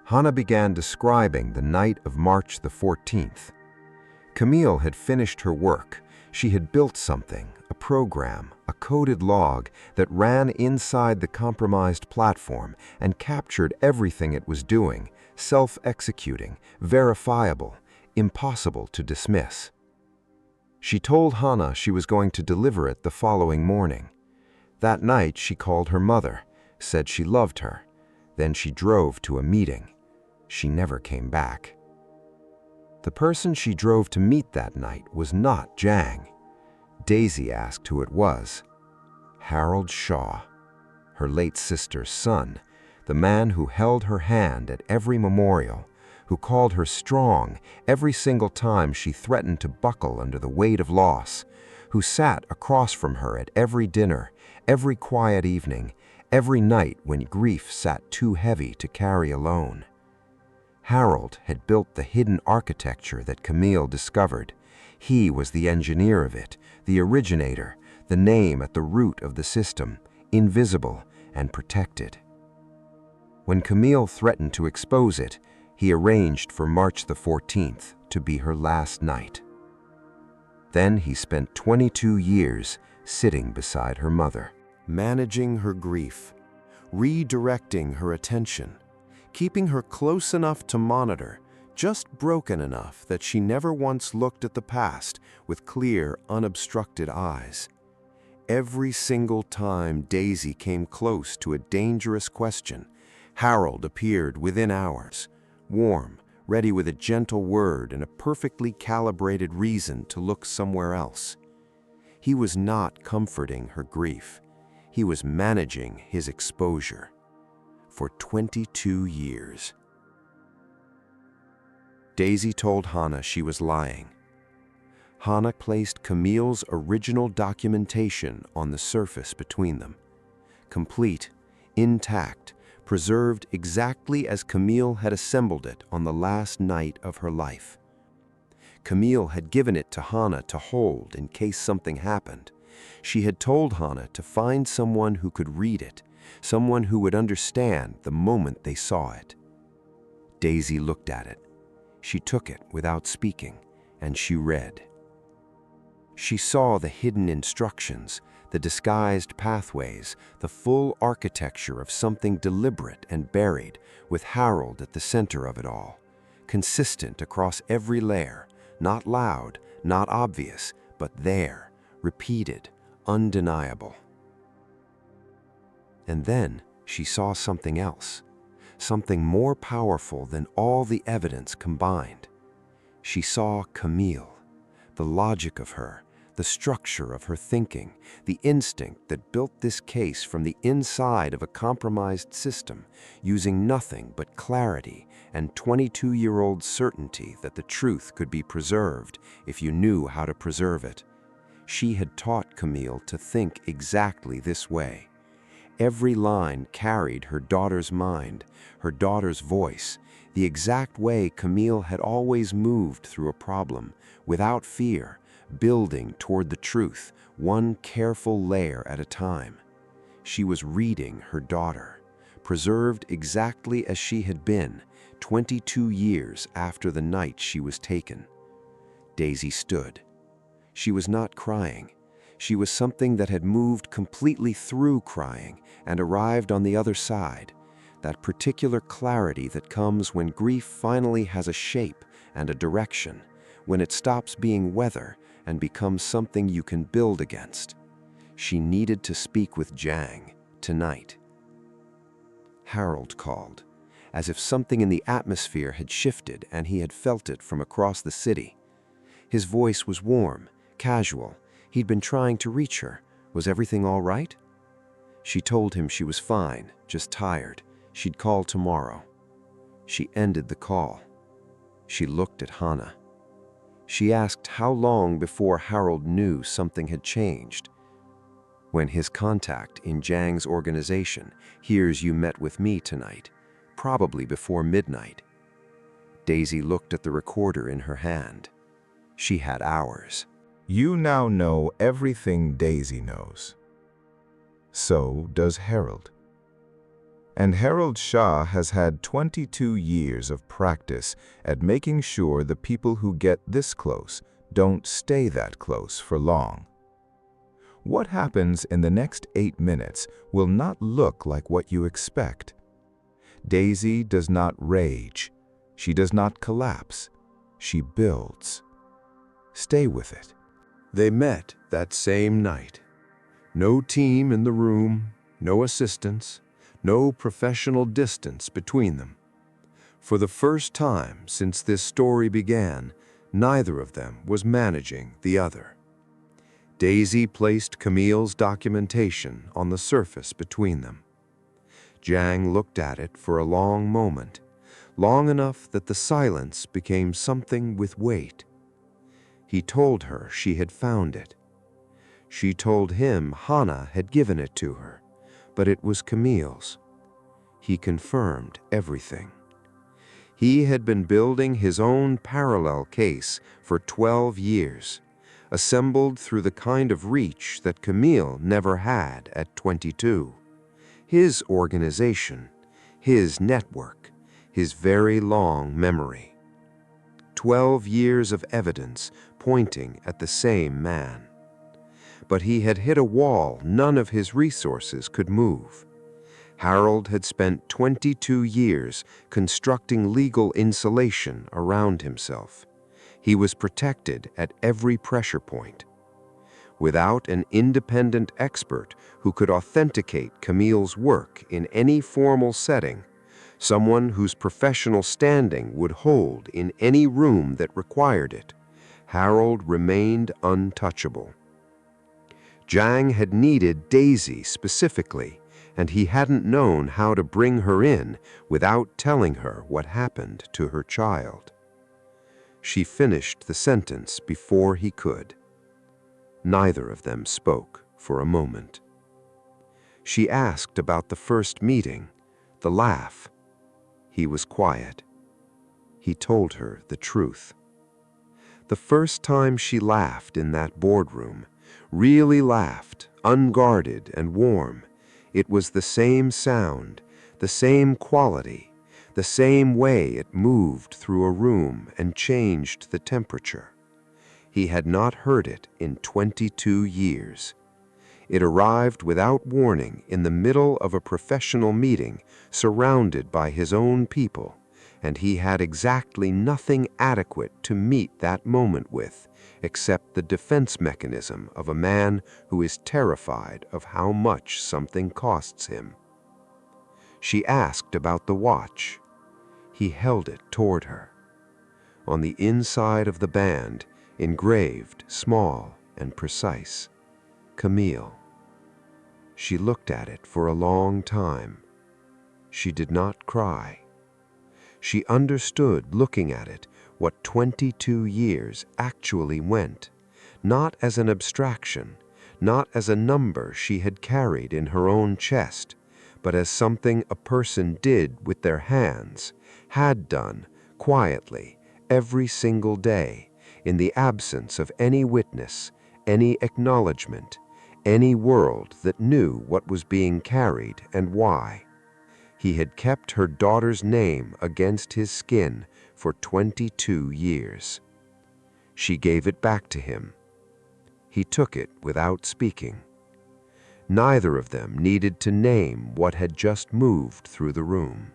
Hannah began describing the night of March the 14th. Camille had finished her work. She had built something, a program, a coded log that ran inside the compromised platform and captured everything it was doing, self-executing, verifiable, impossible to dismiss. She told Hannah she was going to deliver it the following morning. That night she called her mother, said she loved her. Then she drove to a meeting. She never came back. The person she drove to meet that night was not Jang. Daisy asked who it was. Harold Shaw, her late sister's son, the man who held her hand at every memorial, who called her strong every single time she threatened to buckle under the weight of loss, who sat across from her at every dinner, every quiet evening, every night when grief sat too heavy to carry alone. Harold had built the hidden architecture that Camille discovered. He was the engineer of it, the originator, the name at the root of the system, invisible and protected. When Camille threatened to expose it, he arranged for March the 14th to be her last night. Then he spent 22 years sitting beside her mother, managing her grief, redirecting her attention, keeping her close enough to monitor, just broken enough that she never once looked at the past with clear, unobstructed eyes. Every single time Daisy came close to a dangerous question, Harold appeared within hours, warm, ready with a gentle word and a perfectly calibrated reason to look somewhere else. He was not comforting her grief. He was managing his exposure. For 22 years. Daisy told Hannah she was lying. Hannah placed Camille's original documentation on the surface between them. Complete, intact, preserved exactly as Camille had assembled it on the last night of her life. Camille had given it to Hannah to hold in case something happened. She had told Hannah to find someone who could read it, someone who would understand the moment they saw it. Daisy looked at it. She took it without speaking, and she read. She saw the hidden instructions, the disguised pathways, the full architecture of something deliberate and buried, with Harold at the center of it all, consistent across every layer, not loud, not obvious, but there, repeated, undeniable. And then she saw something else, something more powerful than all the evidence combined. She saw Camille, the logic of her, the structure of her thinking, the instinct that built this case from the inside of a compromised system, using nothing but clarity and 22-year-old certainty that the truth could be preserved if you knew how to preserve it. She had taught Camille to think exactly this way. Every line carried her daughter's mind, her daughter's voice, the exact way Camille had always moved through a problem, without fear, building toward the truth, one careful layer at a time. She was reading her daughter, preserved exactly as she had been, 22 years after the night she was taken. Daisy stood. She was not crying. She was something that had moved completely through crying and arrived on the other side, that particular clarity that comes when grief finally has a shape and a direction, when it stops being weather and becomes something you can build against. She needed to speak with Jang tonight. Harold called, as if something in the atmosphere had shifted and he had felt it from across the city. His voice was warm, casual. He'd been trying to reach her. Was everything all right? She told him she was fine, just tired. She'd call tomorrow. She ended the call. She looked at Hannah. She asked how long before Harold knew something had changed. When his contact in Jang's organization hears you met with me tonight, probably before midnight. Daisy looked at the recorder in her hand. She had hours. You now know everything Daisy knows. So does Harold. And Harold Shah has had 22 years of practice at making sure the people who get this close don't stay that close for long. What happens in the next 8 minutes will not look like what you expect. Daisy does not rage. She does not collapse. She builds. Stay with it. They met that same night. No team in the room, no assistants, no professional distance between them. For the first time since this story began, neither of them was managing the other. Daisy placed Camille's documentation on the surface between them. Jang looked at it for a long moment, long enough that the silence became something with weight. He told her she had found it. She told him Hannah had given it to her, but it was Camille's. He confirmed everything. He had been building his own parallel case for 12 years, assembled through the kind of reach that Camille never had at 22. His organization, his network, his very long memory. 12 years of evidence pointing at the same man. But he had hit a wall none of his resources could move. Harold had spent 22 years constructing legal insulation around himself. He was protected at every pressure point. Without an independent expert who could authenticate Camille's work in any formal setting, someone whose professional standing would hold in any room that required it, Harold remained untouchable. Jang had needed Daisy specifically, and he hadn't known how to bring her in without telling her what happened to her child. She finished the sentence before he could. Neither of them spoke for a moment. She asked about the first meeting, the laugh. He was quiet. He told her the truth. The first time she laughed in that boardroom, really laughed, unguarded and warm, it was the same sound, the same quality, the same way it moved through a room and changed the temperature. He had not heard it in 22 years. It arrived without warning in the middle of a professional meeting, surrounded by his own people, and he had exactly nothing adequate to meet that moment with, except the defense mechanism of a man who is terrified of how much something costs him. She asked about the watch. He held it toward her. On the inside of the band, engraved, small and precise, Camille. She looked at it for a long time. She did not cry. She understood, looking at it, what 22 years actually meant, not as an abstraction, not as a number she had carried in her own chest, but as something a person did with their hands, had done, quietly, every single day, in the absence of any witness, any acknowledgement, any world that knew what was being carried and why. He had kept her daughter's name against his skin for 22 years. She gave it back to him. He took it without speaking. Neither of them needed to name what had just moved through the room.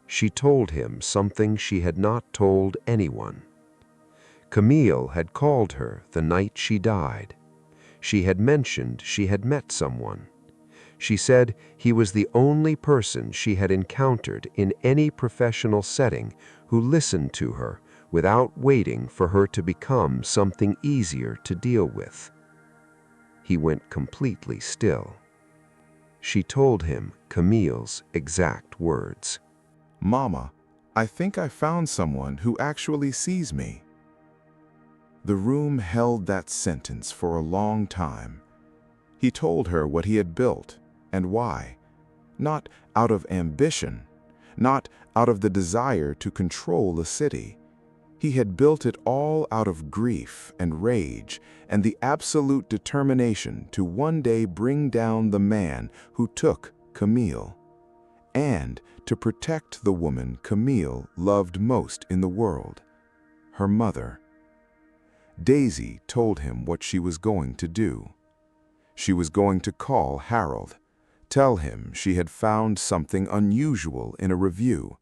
She told him something she had not told anyone. Camille had called her the night she died. She had mentioned she had met someone. She said he was the only person she had encountered in any professional setting who listened to her without waiting for her to become something easier to deal with. He went completely still. She told him Camille's exact words. "Mama, I think I found someone who actually sees me." The room held that sentence for a long time. He told her what he had built and why. Not out of ambition, not out of the desire to control a city. He had built it all out of grief and rage and the absolute determination to one day bring down the man who took Camille, and to protect the woman Camille loved most in the world, her mother. Daisy told him what she was going to do. She was going to call Harold, tell him she had found something unusual in a review,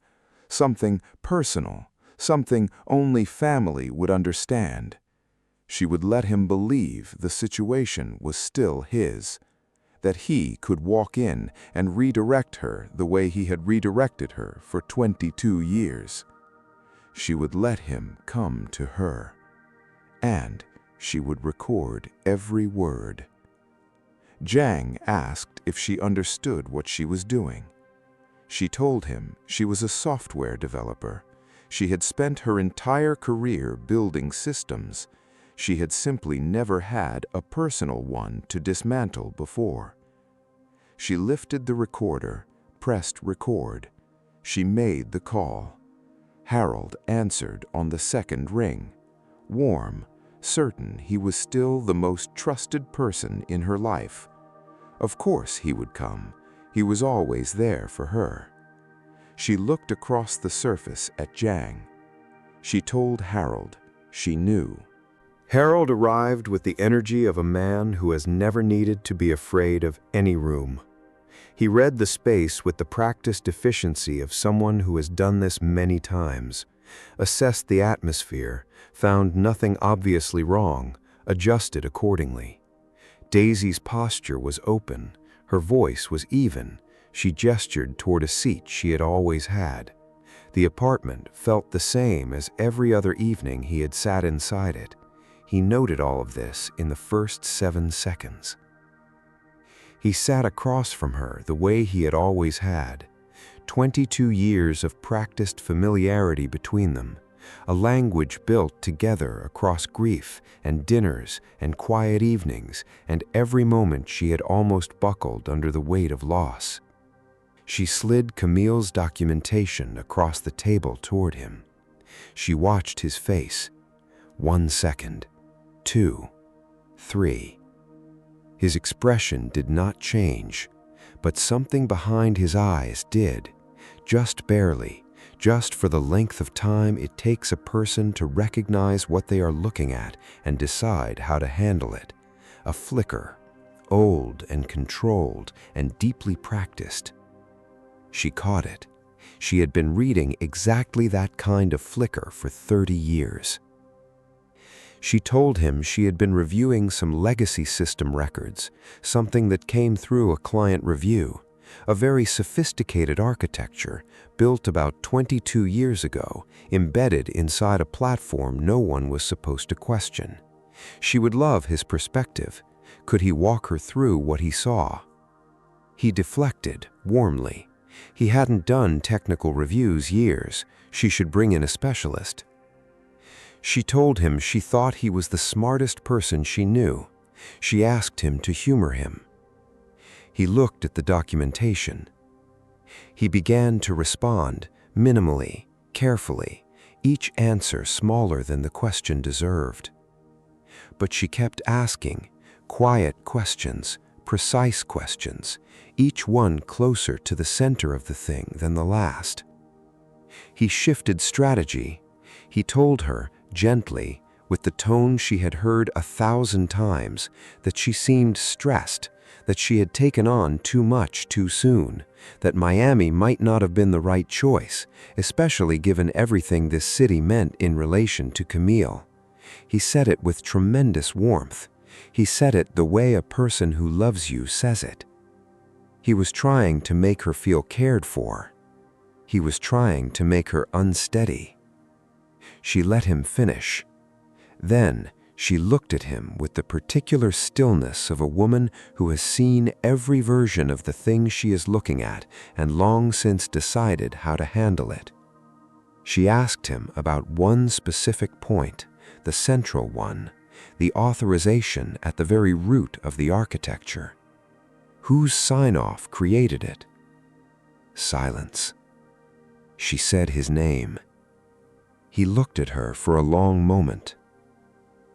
something personal, something only family would understand. She would let him believe the situation was still his, that he could walk in and redirect her the way he had redirected her for 22 years. She would let him come to her, and she would record every word. Jiang asked if she understood what she was doing. She told him she was a software developer. She had spent her entire career building systems. She had simply never had a personal one to dismantle before. She lifted the recorder, pressed record. She made the call. Harold answered on the second ring, warm, certain he was still the most trusted person in her life. Of course he would come. He was always there for her. She looked across the surface at Jiang. She told Harold she knew. Harold arrived with the energy of a man who has never needed to be afraid of any room. He read the space with the practiced efficiency of someone who has done this many times, assessed the atmosphere, found nothing obviously wrong, adjusted accordingly. Daisy's posture was open, her voice was even. She gestured toward a seat she had always had. The apartment felt the same as every other evening he had sat inside it. He noted all of this in the first 7 seconds. He sat across from her the way he had always had. 22 years of practiced familiarity between them, a language built together across grief and dinners and quiet evenings, and every moment she had almost buckled under the weight of loss. She slid Camille's documentation across the table toward him. She watched his face. 1 second, 2, 3. His expression did not change, but something behind his eyes did, just barely, just for the length of time it takes a person to recognize what they are looking at and decide how to handle it. A flicker, old and controlled and deeply practiced. She caught it. She had been reading exactly that kind of flicker for 30 years. She told him she had been reviewing some legacy system records, something that came through a client review, a very sophisticated architecture built about 22 years ago, embedded inside a platform no one was supposed to question. She would love his perspective. Could he walk her through what he saw? He deflected warmly. He hadn't done technical reviews years. She should bring in a specialist. She told him she thought he was the smartest person she knew. She asked him to humor him. He looked at the documentation. He began to respond, minimally, carefully, each answer smaller than the question deserved. But she kept asking, quiet questions, precise questions, each one closer to the center of the thing than the last. He shifted strategy. He told her, gently, with the tone she had heard 1,000 times, that she seemed stressed, that she had taken on too much too soon, that Miami might not have been the right choice, especially given everything this city meant in relation to Camille. He said it with tremendous warmth. He said it the way a person who loves you says it. He was trying to make her feel cared for. He was trying to make her unsteady. She let him finish. Then she looked at him with the particular stillness of a woman who has seen every version of the thing she is looking at and long since decided how to handle it. She asked him about one specific point, the central one, the authorization at the very root of the architecture. Whose sign-off created it? Silence. She said his name. He looked at her for a long moment.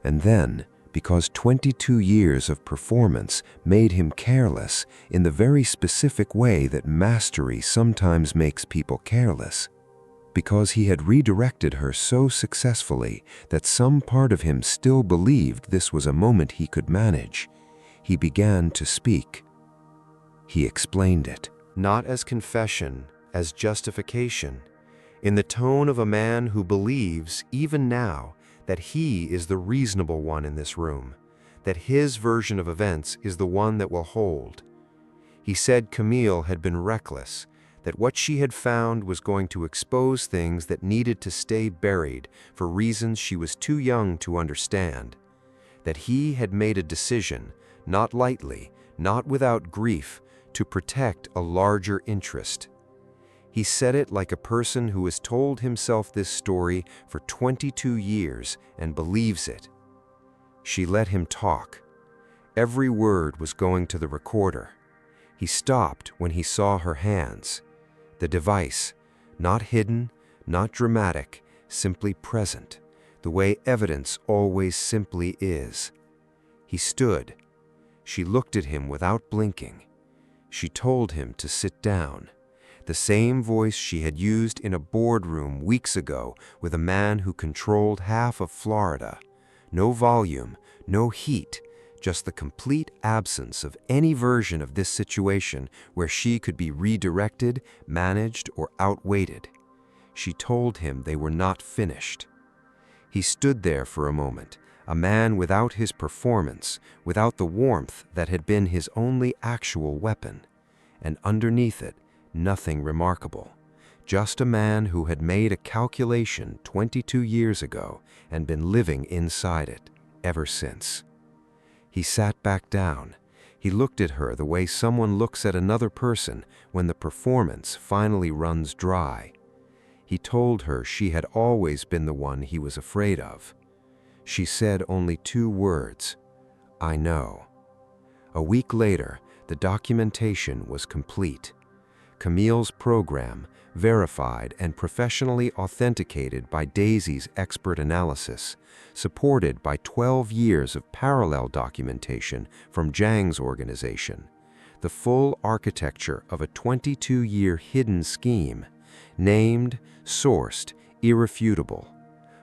And then, because 22 years of performance made him careless in the very specific way that mastery sometimes makes people careless, because he had redirected her so successfully that some part of him still believed this was a moment he could manage, he began to speak. He explained it, not as confession, as justification, in the tone of a man who believes, even now, that he is the reasonable one in this room, that his version of events is the one that will hold. He said Camille had been reckless, that what she had found was going to expose things that needed to stay buried for reasons she was too young to understand, that he had made a decision, not lightly, not without grief, to protect a larger interest. He said it like a person who has told himself this story for 22 years and believes it. She let him talk. Every word was going to the recorder. He stopped when he saw her hands. The device, not hidden, not dramatic, simply present, the way evidence always simply is. He stood. She looked at him without blinking. She told him to sit down. The same voice she had used in a boardroom weeks ago with a man who controlled half of Florida. No volume, no heat, just the complete absence of any version of this situation where she could be redirected, managed, or outweighted. She told him they were not finished. He stood there for a moment, a man without his performance, without the warmth that had been his only actual weapon, and underneath it, nothing remarkable, just a man who had made a calculation 22 years ago and been living inside it ever since. He sat back down. He looked at her the way someone looks at another person when the performance finally runs dry. He told her she had always been the one he was afraid of. She said only 2 words, "I know." A week later, the documentation was complete. Camille's program, verified and professionally authenticated by Daisy's expert analysis, supported by 12 years of parallel documentation from Zhang's organization, the full architecture of a 22-year hidden scheme, named, sourced, irrefutable,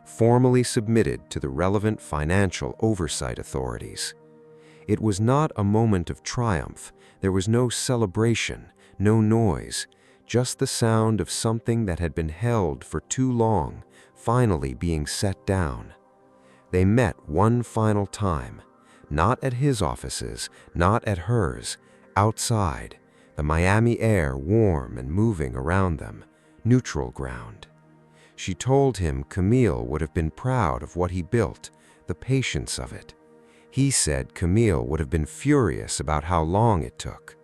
formally submitted to the relevant financial oversight authorities. It was not a moment of triumph. There was no celebration, no noise, just the sound of something that had been held for too long, finally being set down. They met one final time, not at his offices, not at hers, outside, the Miami air warm and moving around them, neutral ground. She told him Camille would have been proud of what he built, the patience of it. He said Camille would have been furious about how long it took.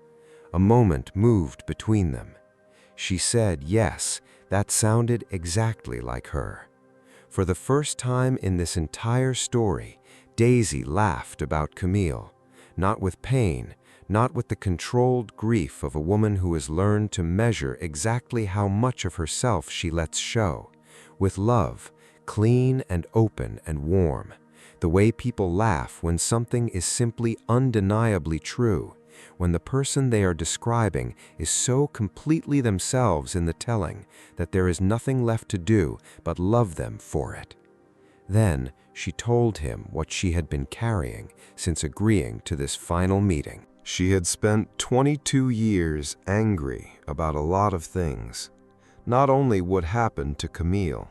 A moment moved between them. She said yes, that sounded exactly like her. For the first time in this entire story, Daisy laughed about Camille, not with pain, not with the controlled grief of a woman who has learned to measure exactly how much of herself she lets show, with love, clean and open and warm, the way people laugh when something is simply undeniably true, when the person they are describing is so completely themselves in the telling that there is nothing left to do but love them for it. Then she told him what she had been carrying since agreeing to this final meeting. She had spent 22 years angry about a lot of things. Not only what happened to Camille,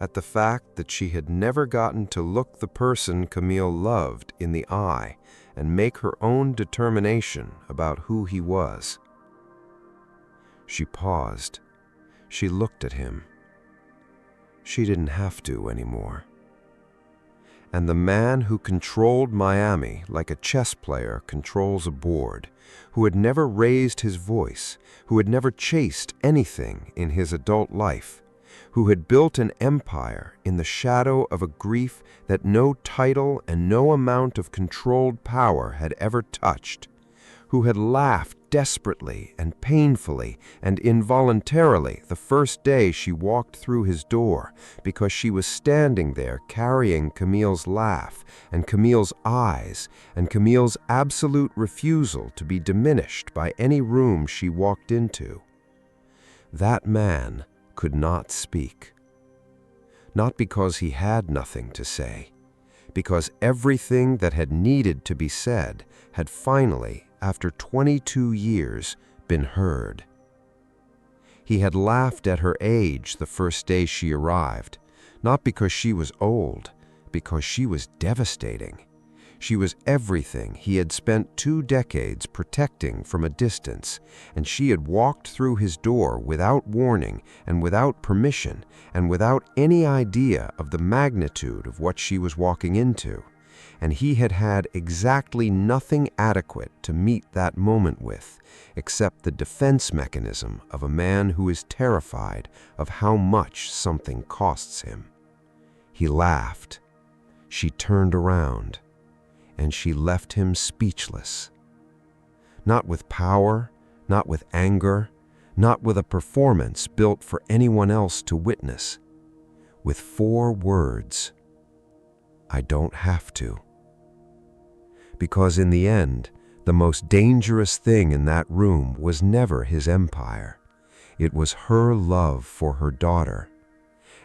at the fact that she had never gotten to look the person Camille loved in the eye and make her own determination about who he was. She paused. She looked at him. She didn't have to anymore. And the man who controlled Miami like a chess player controls a board, who had never raised his voice, who had never chased anything in his adult life, who had built an empire in the shadow of a grief that no title and no amount of controlled power had ever touched, who had laughed desperately and painfully and involuntarily the first day she walked through his door because she was standing there carrying Camille's laugh and Camille's eyes and Camille's absolute refusal to be diminished by any room she walked into. That man could not speak. Not because he had nothing to say, because everything that had needed to be said had finally, after 22 years, been heard. He had laughed at her age the first day she arrived, not because she was old, because she was devastating. She was everything he had spent 2 decades protecting from a distance, and she had walked through his door without warning and without permission and without any idea of the magnitude of what she was walking into. And he had had exactly nothing adequate to meet that moment with, except the defense mechanism of a man who is terrified of how much something costs him. He laughed. She turned around, and she left him speechless. Not with power, not with anger, not with a performance built for anyone else to witness. With 4 words: I don't have to. Because in the end, the most dangerous thing in that room was never his empire. It was her love for her daughter,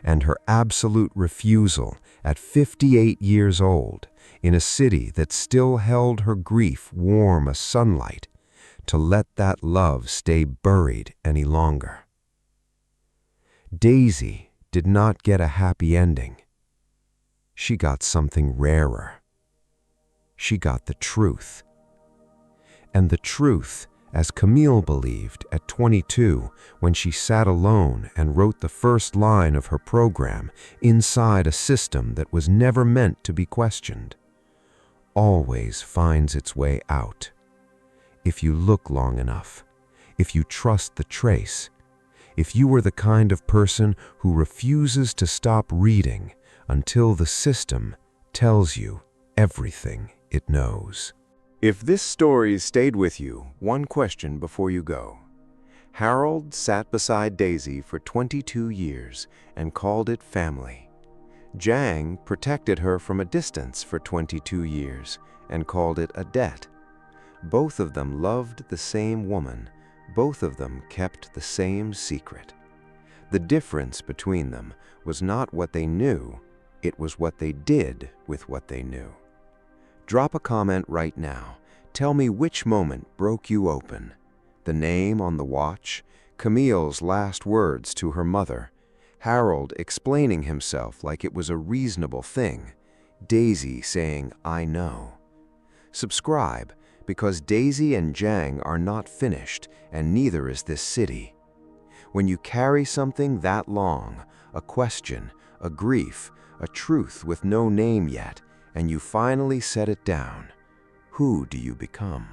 and her absolute refusal at 58 years old, in a city that still held her grief warm as sunlight, to let that love stay buried any longer. Daisy did not get a happy ending. She got something rarer. She got the truth. And the truth, as Camille believed at 22 when she sat alone and wrote the first line of her program inside a system that was never meant to be questioned, always finds its way out. If you look long enough, if you trust the trace, if you are the kind of person who refuses to stop reading until the system tells you everything it knows. If this story stayed with you, one question before you go. Harold sat beside Daisy for 22 years and called it family. Jang protected her from a distance for 22 years and called it a debt. Both of them loved the same woman. Both of them kept the same secret. The difference between them was not what they knew, it was what they did with what they knew. Drop a comment right now. Tell me which moment broke you open. The name on the watch, Camille's last words to her mother, Harold explaining himself like it was a reasonable thing, Daisy saying, "I know." Subscribe, because Daisy and Jang are not finished, and neither is this city. When you carry something that long, a question, a grief, a truth with no name yet, and you finally set it down, who do you become?